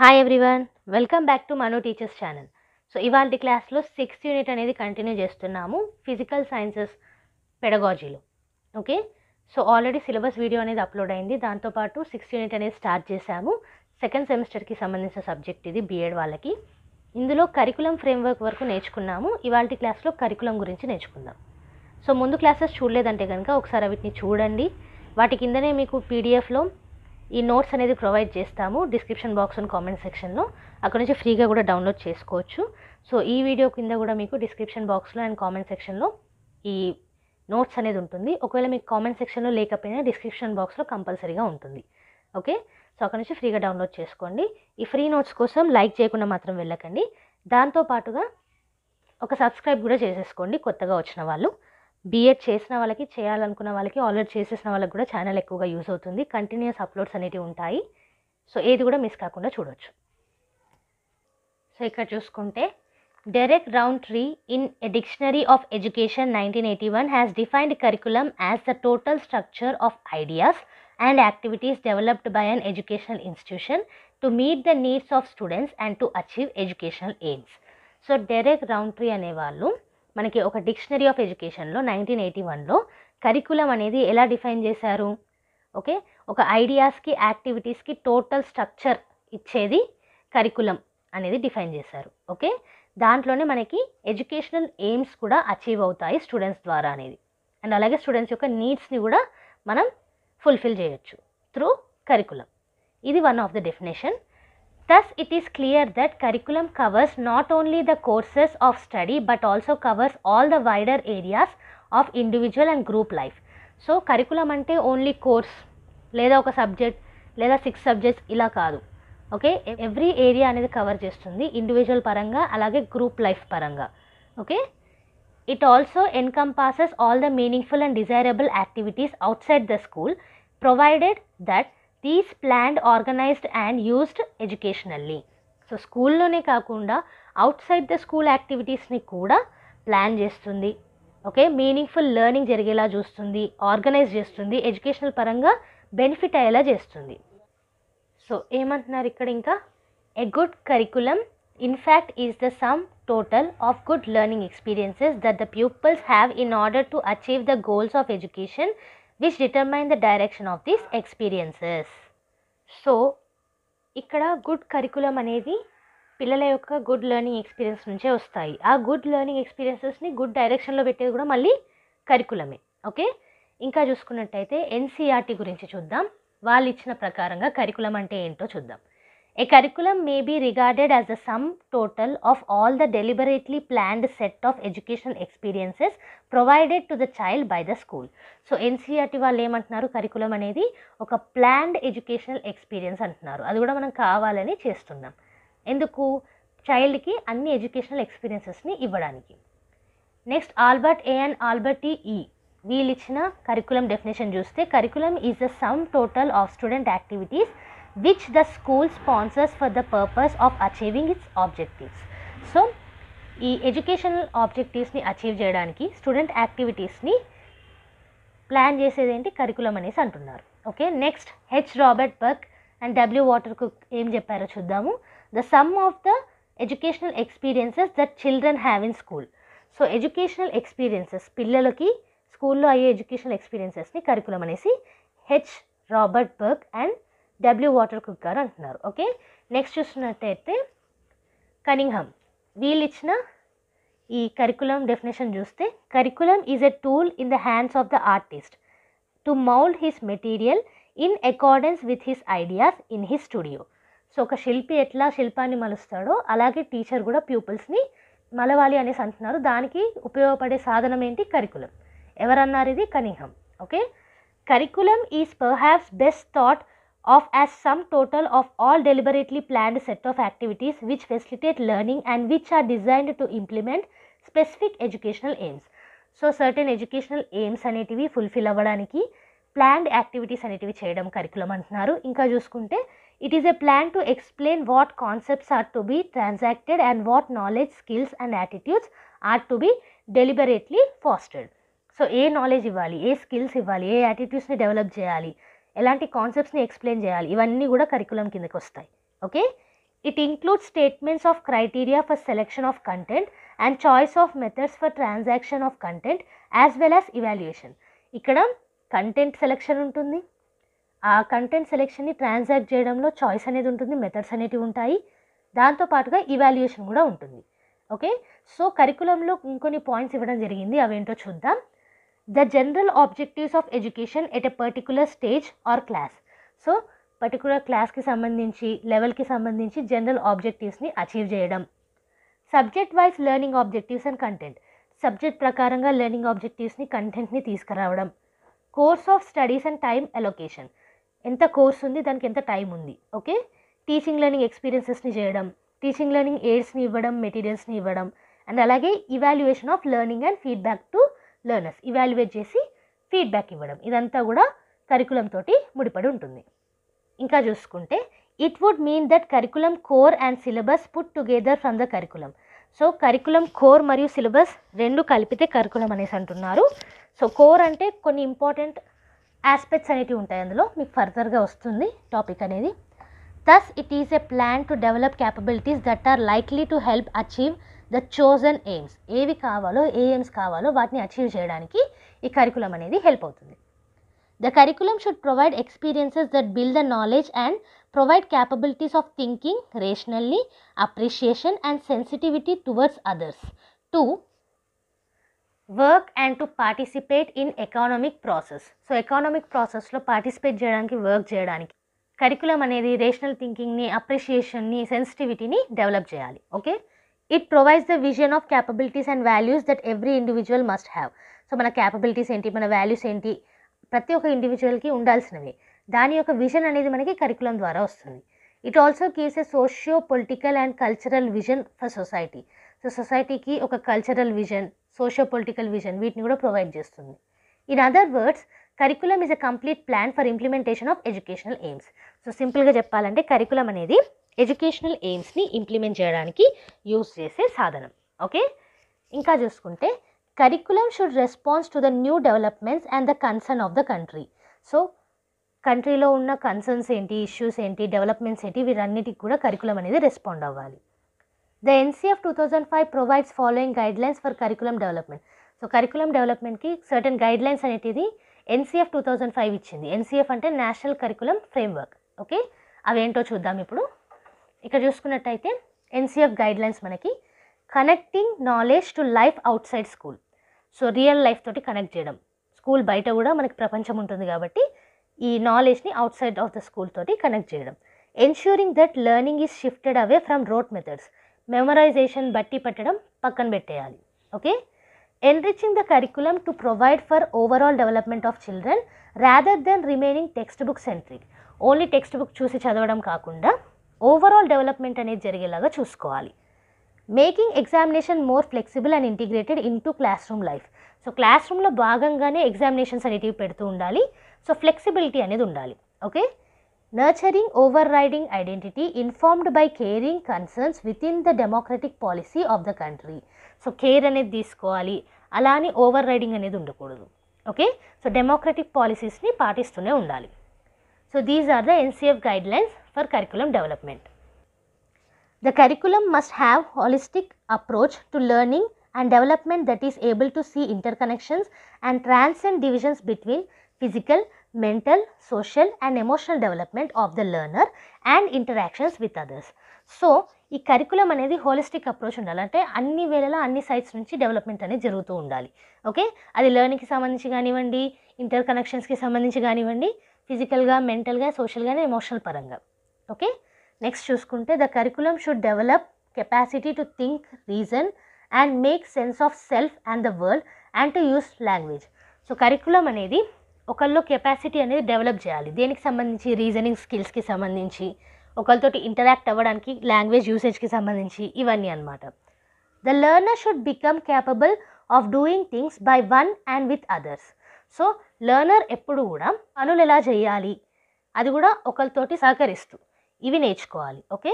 Hi everyone, welcome back to Manu teachers channel. So ఇవాళ క్లాస్లో 6th unit అనేది continue చేస్తున్నాము ఫిజికల్ సైన్సెస్ పెడగాజీలో. Okay, so already syllabus video అనేది అప్లోడ్ అయింది. దాంతోపాటు 6th యూనిట్ అనేది స్టార్ట్ చేశాము. సెకండ్ సెమిస్టర్కి సంబంధించిన సబ్జెక్ట్ ఇది, బీఎడ్ వాళ్ళకి. ఇందులో కరికులం ఫ్రేమ్వర్క్ వరకు నేర్చుకున్నాము. ఇవాళ క్లాస్లో కరికులం గురించి నేర్చుకుందాం. సో ముందు క్లాసెస్ చూడలేదంటే కనుక ఒకసారి వీటిని చూడండి. వాటి కిందనే మీకు పీడిఎఫ్లో ఈ నోట్స్ అనేది ప్రొవైడ్ చేస్తాము డిస్క్రిప్షన్ బాక్స్ అండ్ కామెంట్ సెక్షన్లో. అక్కడ నుంచి ఫ్రీగా కూడా డౌన్లోడ్ చేసుకోవచ్చు. సో ఈ వీడియో కింద కూడా మీకు డిస్క్రిప్షన్ బాక్స్లో అండ్ కామెంట్ సెక్షన్లో ఈ నోట్స్ అనేది ఉంటుంది. ఒకవేళ మీకు కామెంట్ సెక్షన్లో లేకపోయినా డిస్క్రిప్షన్ బాక్స్లో కంపల్సరీగా ఉంటుంది. ఓకే, సో అక్కడ నుంచి ఫ్రీగా డౌన్లోడ్ చేసుకోండి. ఈ ఫ్రీ నోట్స్ కోసం లైక్ చేయకుండా మాత్రం వెళ్ళకండి. దాంతోపాటుగా ఒక సబ్స్క్రైబ్ కూడా చేసేసుకోండి కొత్తగా వచ్చిన వాళ్ళు. బీఎడ్ చేసిన వాళ్ళకి, చేయాలనుకున్న వాళ్ళకి, ఆల్రెడీ చేసేసిన వాళ్ళకి కూడా ఛానల్ ఎక్కువగా యూజ్ అవుతుంది. కంటిన్యూస్ అప్లోడ్స్ అనేవి ఉంటాయి. సో ఏది కూడా మిస్ కాకుండా చూడవచ్చు. సో ఇక్కడ చూసుకుంటే Derek Rowntree in a dictionary of education 1981 has defined curriculum as the total structure of ideas and activities developed by an educational institution to meet the needs of students and to achieve educational aims. So Derek Rowntree అనేవాళ్ళు మనకి ఒక dictionary of ఎడ్యుకేషన్లో 1981లో curriculum అనేది ఎలా define చేశారు? Okay, ఒక ఐడియాస్కి, యాక్టివిటీస్కి total structure ఇచ్చేది curriculum అనేది డిఫైన్ చేశారు. ఓకే, దాంట్లోనే మనకి ఎడ్యుకేషనల్ ఎయిమ్స్ కూడా అచీవ్ అవుతాయి స్టూడెంట్స్ ద్వారా అనేది. అండ్ అలాగే స్టూడెంట్స్ యొక్క నీడ్స్ని కూడా మనం ఫుల్ఫిల్ చేయొచ్చు త్రూ కరికులం. ఇది one of the definition. Thus, it is clear that curriculum covers not only the courses of study but also covers all the wider areas of individual and group life. So, curriculum ante only course లేదా ఒక subject లేదా 6 subjects ఇలా కాదు. Okay, every area అనేది cover చేస్తుంది, individual పరంగా అలాగే group life పరంగా. Okay, it also encompasses all the meaningful and desirable activities outside the school provided that these planned, organised and used educationally. So స్కూల్లోనే కాకుండా అవుట్సైడ్ ద స్కూల్ యాక్టివిటీస్ని కూడా plan చేస్తుంది. Okay, meaningful learning జరిగేలా చూస్తుంది, organise చేస్తుంది, educational పరంగా benefit అయ్యేలా చేస్తుంది. సో ఏమంటున్నారు ఇక్కడ ఇంకా? A good curriculum in fact is the sum total of good learning experiences that the pupils have in order to achieve the goals of education which determine the direction of these experiences. So ఇక్కడ good curriculum అనేది పిల్లల యొక్క good learning experience నుంచే వస్తాయి. ఆ good learning ఎక్స్పీరియన్సెస్ని good డైరెక్షన్లో పెట్టేది కూడా మళ్ళీ కరికులమే. ఓకే, ఇంకా చూసుకున్నట్టయితే ఎన్సీఆర్టీ గురించి చూద్దాం. వాళ్ళు ఇచ్చిన ప్రకారంగా కరికులం అంటే ఏంటో చూద్దాం. A curriculum may be regarded as the sum total of all the deliberately planned set of educational experiences provided to the child by the school. So NCERT వాళ్ళు ఏమంటున్నారు? కరికులం అనేది ఒక ప్లాన్డ్ ఎడ్యుకేషనల్ ఎక్స్పీరియన్స్ అంటున్నారు. అది కూడా మనం కావాలని చేస్తున్నాం. ఎందుకు? చైల్డ్కి అన్ని ఎడ్యుకేషనల్ ఎక్స్పీరియన్సెస్ని ఇవ్వడానికి. Next Albert A and Albert ఈ వీళ్ళు ఇచ్చిన కరికులం డెఫినేషన్ చూస్తే curriculum is the sum total of student activities which the school sponsors for the purpose of achieving its objectives. So ఈ ఎడ్యుకేషనల్ ఆబ్జెక్టివ్స్ని అచీవ్ చేయడానికి స్టూడెంట్ యాక్టివిటీస్ని plan చేసేది ఏంటి? కరికులం అనేసి అంటున్నారు. Okay, next Robert Burk and Water Cook ఏం చెప్పారో చూద్దాము. The sum of the educational experiences that children have in school. So educational experiences, పిల్లలకి స్కూల్లో అయ్యే ఎడ్యుకేషనల్ ఎక్స్పీరియన్సెస్ని కరికులం అనేసి Robert Burk and Water Cook గారు అంటున్నారు. ఓకే, నెక్స్ట్ చూస్తున్నట్టయితే కనింగ్హామ్ వీళ్ళు ఇచ్చిన ఈ కరికులం డెఫినేషన్ చూస్తే curriculum is a tool in the hands of the artist to mould his material in accordance with his ideas in his studio. So ఒక శిల్పి ఎట్లా శిల్పాన్ని మలుస్తాడో అలాగే టీచర్ కూడా ప్యూపిల్స్ని మలవాలి అనేసి అంటున్నారు. దానికి ఉపయోగపడే సాధనం ఏంటి? కరికులం. ఎవరన్నారు ఇది? Cunningham. Okay, curriculum is perhaps best thought of as sum total of all deliberately planned set of activities which facilitate learning and which are designed to implement specific educational aims. So certain educational aims అనేటివి fulfil అవ్వడానికి planned activities అనేటివి చేయడం curriculum అంటున్నారు. ఇంకా చూసుకుంటే it is a plan to explain what concepts are to be transacted and what knowledge, skills and attitudes are to be deliberately fostered. So ఏ knowledge ఇవ్వాలి, ఏ స్కిల్స్ ఇవ్వాలి, ఏ యాటిట్యూడ్స్ని డెవలప్ చేయాలి, ఎలాంటి కాన్సెప్ట్స్ని ఎక్స్ప్లెయిన్ చేయాలి, ఇవన్నీ కూడా కరికులం కిందకి వస్తాయి. Okay, It includes statements of criteria for selection of content and choice of methods for transaction of content as well as evaluation. ఇక్కడ కంటెంట్ సెలెక్షన్ ఉంటుంది, ఆ కంటెంట్ సెలెక్షన్ని ట్రాన్సాక్ట్ చేయడంలో చాయిస్ అనేది ఉంటుంది, మెథడ్స్ అనేటివి ఉంటాయి, దాంతోపాటుగా ఇవాల్యుయేషన్ కూడా ఉంటుంది. ఓకే, సో కరికులంలో ఇంకొన్ని పాయింట్స్ ఇవ్వడం జరిగింది, అవేంటో చూద్దాం. The general objectives of education at a particular stage or class. So particular క్లాస్కి సంబంధించి, లెవెల్కి సంబంధించి జనరల్ ఆబ్జెక్టివ్స్ని అచీవ్ చేయడం. Subject wise learning objectives and content. Subject ప్రకారంగా లెర్నింగ్ ఆబ్జెక్టివ్స్ని, కంటెంట్ని తీసుకురావడం. Course of studies and time allocation. ఎంత కోర్స్ ఉంది, దానికి ఎంత టైం ఉంది. ఓకే, టీచింగ్ లెర్నింగ్ ఎక్స్పీరియన్సెస్ని చేయడం, టీచింగ్ లెర్నింగ్ ఎయిడ్స్ని ఇవ్వడం, మెటీరియల్స్ని ఇవ్వడం, అండ్ అలాగే evaluation of learning and feedback to learners. Evaluate చేసి ఫీడ్బ్యాక్ ఇవ్వడం. ఇదంతా కూడా కరికులం తోటి ముడిపడి ఉంటుంది. ఇంకా చూసుకుంటే it would mean that curriculum core and syllabus put together from the curriculum. So curriculum core మరియు సిలబస్ రెండు కలిపితే కరికులం అనేసి అంటున్నారు. సో కోర్ అంటే కొన్ని ఇంపార్టెంట్ ఆస్పెక్ట్స్ అనేటివి ఉంటాయి, అందులో మీకు ఫర్దర్గా వస్తుంది టాపిక్ అనేది. Thus, it is a plan to develop capabilities that are likely to help achieve the chosen aims. ఏవి కావాలో, ఏ ఎయిమ్స్ కావాలో వాటిని అచీవ్ చేయడానికి ఈ కరికులం అనేది హెల్ప్ అవుతుంది. The curriculum should provide experiences that build the knowledge and provide capabilities of thinking rationally, appreciation and sensitivity towards others, to work and to participate in economic process. So, economic process లో participate చేయడానికి, work చేయడానికి curriculum అనేది rational థింకింగ్ని, అప్రిషియేషన్ని, సెన్సిటివిటీని develop చేయాలి. Okay, it provides the vision of capabilities and values that every individual must have. So మన capabilities ఏంటి, మన values ఏంటి, ప్రతి ఒక్క ఇండివిజువల్కి ఉండాల్సినవి, దాని యొక్క విజన్ అనేది మనకి కరికులం ద్వారా వస్తుంది. It also gives a socio political and cultural vision for society. So సొసైటీకి ఒక cultural vision, socio political vision, వీటిని కూడా ప్రొవైడ్ చేస్తుంది. In other words, curriculum is a complete plan for implementation of educational aims. So సింపుల్గా చెప్పాలంటే curriculum అనేది educational ఎయిమ్స్ని implement చేయడానికి use చేసే సాధనం. ఓకే, ఇంకా చూసుకుంటే curriculum should response to the new developments and the concern of the country. So కంట్రీలో ఉన్న కన్సర్న్స్ ఏంటి, ఇష్యూస్ ఏంటి, డెవలప్మెంట్స్ ఏంటి, వీరన్నిటికి కూడా కరికులం అనేది రెస్పాండ్ అవ్వాలి. The NCF 2005 provides following guidelines for curriculum development. So curriculum డెవలప్మెంట్కి సర్టన్ గైడ్లైన్స్ అనేది NCF 2005 ఇచ్చింది. NCF అంటే నేషనల్ కరికులం ఫ్రేమ్వర్క్. ఓకే, అవేంటో చూద్దాం ఇప్పుడు. ఇక్కడ చూసుకున్నట్టయితే NCF గైడ్లైన్స్ మనకి connecting knowledge to life out side school. So real life తోటి కనెక్ట్ చేయడం. స్కూల్ బయట కూడా మనకి ప్రపంచం ఉంటుంది కాబట్టి ఈ నాలెడ్జ్ని out side of the school తోటి కనెక్ట్ చేయడం. Ensuring that learning is shifted away from wrote methods. Memorisation బట్టి పెట్టడం పక్కన పెట్టేయాలి. Okay, enriching the curriculum to provide for overall development of children rather than remaining textbook centric. Only text book చూసి చదవడం కాకుండా overall development అనేది జరిగేలాగా చూసుకోవాలి. Making examination more flexible and integrated into class room life. So class రూమ్లో భాగంగానే examinations అనేటివి పెడుతూ ఉండాలి. సో ఫ్లెక్సిబిలిటీ అనేది ఉండాలి. Okay, nurturing overriding identity informed by caring concerns within the democratic policy of the country. So care అనేది తీసుకోవాలి, అలా అని ఓవర్ రైడింగ్ అనేది ఉండకూడదు. ఓకే, సో డెమోక్రటిక్ పాలసీస్ని పాటిస్తూనే ఉండాలి. So these are the NCF guidelines for curriculum development. The curriculum must have holistic approach to learning and development that is able to see interconnections and transcend divisions between physical, mental, social and emotional development of the learner and interactions with others. So ఈ curriculum అనేది holistic approach ఉండాలి, అంటే అన్ని వేళలా అన్ని sides నుంచి development అనేది జరుగుతూ ఉండాలి. ఓకే, అది లెర్నింగ్కి సంబంధించి కానివ్వండి, ఇంటర్ కనెక్షన్స్కి సంబంధించి కానివ్వండి, ఫిజికల్గా, మెంటల్గా, సోషల్గా, ఎమోషనల్ పరంగా. ఓకే, నెక్స్ట్ చూసుకుంటే the curriculum should develop capacity to think, reason and make sense of self and the world and to use language. So curriculum అనేది ఒకళ్ళలో కెపాసిటీ అనేది డెవలప్ చేయాలి. దేనికి సంబంధించి, రీజనింగ్ స్కిల్స్కి సంబంధించి, ఒకరితోటి ఇంటరాక్ట్ అవ్వడానికి, లాంగ్వేజ్ యూసేజ్కి సంబంధించి, ఇవన్నీ అనమాట. The learner should become capable of doing things by one and with others. So learner ఎప్పుడు కూడా పనులు ఎలా చేయాలి, అది కూడా ఒకరితోటి సహకరిస్తూ ఇవి నేర్చుకోవాలి. Okay,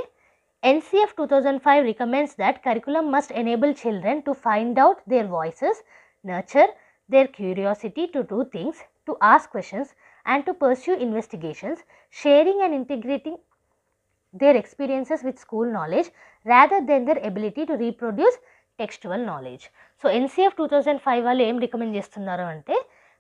NCF 2005 recommends that curriculum must enable children to find out their voices, nurture their curiosity to do things, to ask questions and to pursue investigations, sharing and integrating their experiences with school knowledge rather than their ability to reproduce textual knowledge. So NCF 2005 వాళ్ళు ఏం recommend చేస్తున్నారు అంటే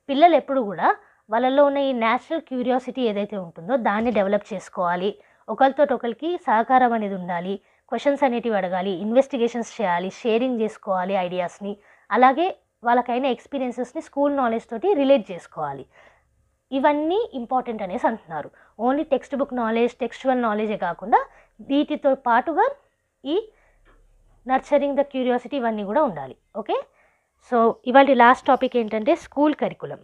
పిల్లలు ఎప్పుడు కూడా వాళ్ళలో ఉన్న ఈ న్యాచురల్ క్యూరియాసిటీ ఏదైతే ఉంటుందో దాన్ని డెవలప్ చేసుకోవాలి, ఒకరితో ఒకరికి సహకారం అనేది ఉండాలి, క్వశ్చన్స్ అనేటివి అడగాలి, ఇన్వెస్టిగేషన్స్ చేయాలి, షేరింగ్ చేసుకోవాలి ఐడియాస్ని, అలాగే వాళ్ళకైన ఎక్స్పీరియన్సెస్ని స్కూల్ నాలెడ్జ్ తోటి రిలేట్ చేసుకోవాలి. ఇవన్నీ ఇంపార్టెంట్ అనేసి అంటున్నారు. Only text book knowledge, textual నాలెడ్జే కాకుండా వీటితో పాటుగా ఈ నర్చరింగ్ ద క్యూరియాసిటీ ఇవన్నీ కూడా ఉండాలి. ఓకే, సో ఇవాళ లాస్ట్ టాపిక్ ఏంటంటే స్కూల్ కరికులం.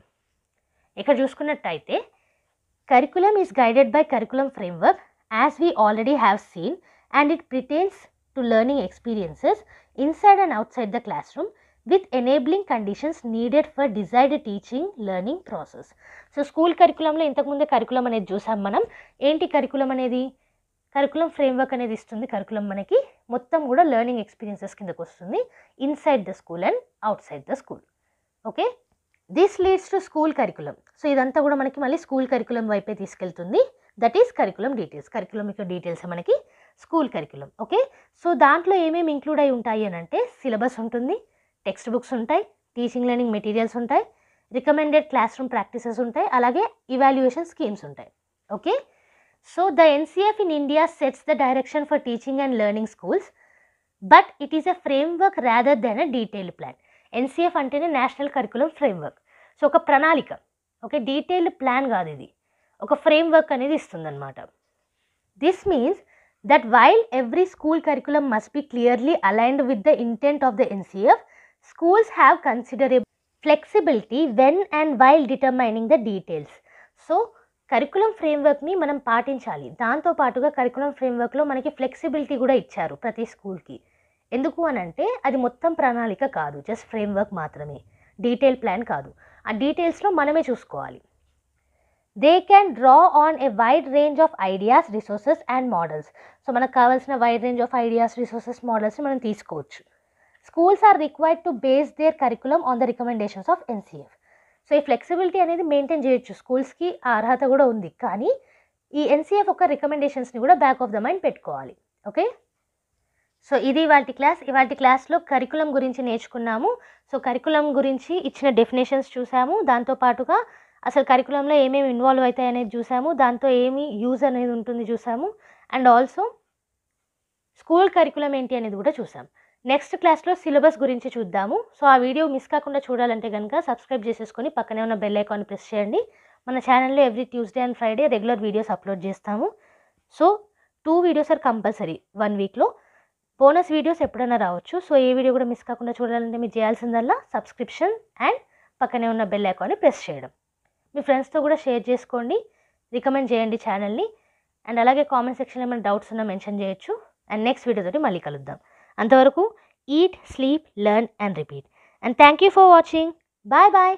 ఇక్కడ చూసుకున్నట్టయితే curriculum is guided by curriculum framework as we already have seen and it pertains to learning experiences inside and outside the classroom with enabling conditions needed for desired teaching learning process. So school కరికులంలో ఇంతకుముందే curriculum అనేది చూసాం మనం. ఏంటి curriculum అనేది? Curriculum framework అనేది ఇస్తుంది. Curriculum మనకి మొత్తం కూడా లెర్నింగ్ ఎక్స్పీరియన్సెస్ కిందకు వస్తుంది inside the school and outside the school. Okay, this leads to school curriculum. So ఇదంతా కూడా మనకి మళ్ళీ స్కూల్ కరికులం వైపే తీసుకెళ్తుంది. That is curriculum details. Curriculum యొక్క డీటెయిల్స్ మనకి స్కూల్ కరికులం. ఓకే, సో దాంట్లో ఏమేమి ఇంక్లూడ్ అయి ఉంటాయి అని అంటే సిలబస్ ఉంటుంది, టెక్స్ట్ బుక్స్ ఉంటాయి, టీచింగ్ లెర్నింగ్ మెటీరియల్స్ ఉంటాయి, రికమెండెడ్ క్లాస్ రూమ్ ప్రాక్టీసెస్ ఉంటాయి, అలాగే ఇవాల్యుయేషన్ స్కీమ్స్ ఉంటాయి. Okay, so the NCF in India sets the direction for teaching and learning schools but it is a framework rather than a detailed plan. NCF అంటేనే national curriculum framework. So ఒక ప్రణాళిక, okay, detailed plan కాదు, ఇది ఒక framework అనేది ఇస్తుందన్నమాట. This means that while every school curriculum must be clearly aligned with the intent of the NCF, schools have considerable flexibility when and while determining the details. So curriculum ఫ్రేమ్వర్క్ని మనం పాటించాలి. దాంతోపాటుగా curriculum ఫ్రేమ్వర్క్లో మనకి flexibility కూడా ఇచ్చారు ప్రతి స్కూల్కి. ఎందుకు అని అంటే అది మొత్తం ప్రణాళిక కాదు, జస్ట్ ఫ్రేమ్వర్క్ మాత్రమే, డీటెయిల్ ప్లాన్ కాదు. ఆ డీటెయిల్స్లో మనమే చూసుకోవాలి. They can draw on a wide range of ideas, resources and models. So మనకు కావాల్సిన wide range of ideas, resources, మోడల్స్ని మనం తీసుకోవచ్చు. Schools are required to base their curriculum on the recommendations of NCF. So ఈ flexibility అనేది maintain చేయొచ్చు, స్కూల్స్కి ఆ అర్హత కూడా ఉంది, కానీ ఈ NCF ఒక రికమెండేషన్స్ని కూడా బ్యాక్ ఆఫ్ ద మైండ్ పెట్టుకోవాలి. ఓకే, సో ఇది ఇవాళ క్లాస్లో కరికులం గురించి నేర్చుకున్నాము. సో కరికులం గురించి ఇచ్చిన డెఫినేషన్స్ చూసాము, దాంతోపాటుగా అసలు కరికులంలో ఏమేమి ఇన్వాల్వ్ అవుతాయి అనేది చూసాము, దాంతో ఏమి యూజ్ అనేది ఉంటుంది చూసాము, అండ్ ఆల్సో స్కూల్ కరికులం ఏంటి అనేది కూడా చూసాం. నెక్స్ట్ క్లాస్లో సిలబస్ గురించి చూద్దాము. సో ఆ వీడియో మిస్ కాకుండా చూడాలంటే కనుక సబ్స్క్రైబ్ చేసేసుకొని పక్కనే ఉన్న బెల్ ఐకాన్ ప్రెస్ చేయండి. మన ఛానల్లో every Tuesday and Friday regular videos upload చేస్తాము. సో 2 వీడియోస్ ఆర్ కంపల్సరీ 1 వీక్లో. బోనస్ వీడియోస్ ఎప్పుడైనా రావచ్చు. సో ఏ వీడియో కూడా మిస్ కాకుండా చూడాలంటే మీరు చేయాల్సిందల్లా సబ్స్క్రిప్షన్ అండ్ పక్కనే ఉన్న బెల్ ఐకాన్ని ప్రెస్ చేయడం. మీ ఫ్రెండ్స్తో కూడా షేర్ చేసుకోండి, రికమెండ్ చేయండి ఛానల్ని, అండ్ అలాగే కామెంట్ సెక్షన్లో ఏమైనా డౌట్స్ ఉన్నా మెన్షన్ చేయొచ్చు. అండ్ నెక్స్ట్ వీడియోతోటి మళ్ళీ కలుద్దాం. అంతవరకు eat, sleep, learn and repeat. And thank you for watching. Bye bye.